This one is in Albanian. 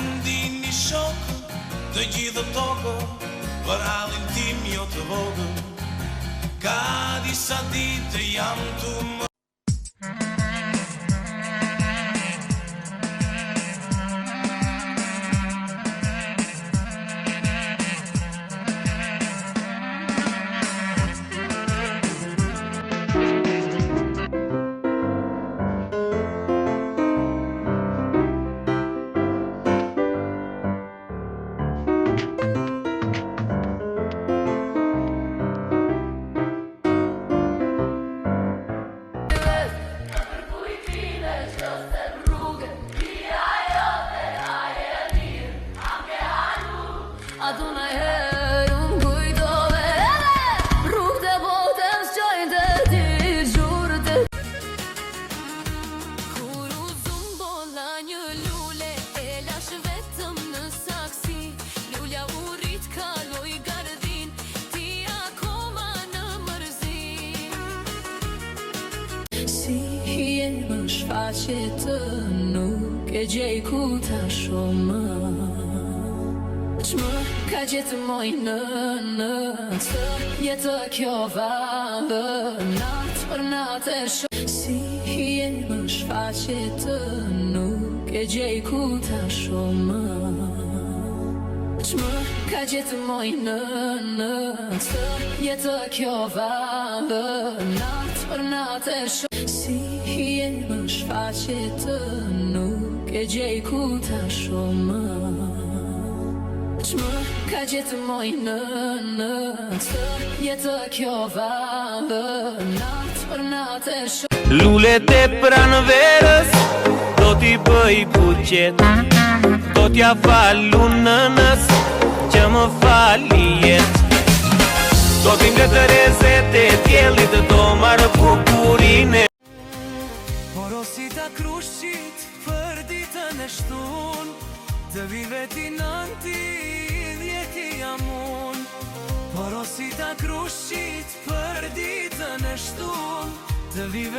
Ndini shok të gjithë tokë, për halin tim jo të vogël. Ka disa ditë jam të më Aduna herë unë kujtove edhe rrugë të botën s'qojnë të ti gjurë të Kur u zumbolla një lule e lash vetëm në saksi Lulja u rrit kaloj gardin ti akoma në mërzin Si je më shfaqe të nuk e gjej ku ta shumë Qmë ka gjithë moj në të jetë kjo vallë Natë për natë e shumë Si je më shfaqe të nuk e gjej ku ta shumë Qmë ka gjithë moj në të jetë kjo vallë Natë për natë e shumë Si je më shfaqe të nuk e gjej ku ta shumë Qmë ka gjithë moj në të jetë kjo vallë Natë për natë e shumë Lulet e pranë verës do t'i bëj buqet Do t'ja falu nënës që më fali jet Do t'i mbletë rezet e tjellit do marë bukurine Porosita krushqit për ditën e shtun Të vive ti nënti dhjeti jam unë Porosita krushqit për ditën e shtun Të vive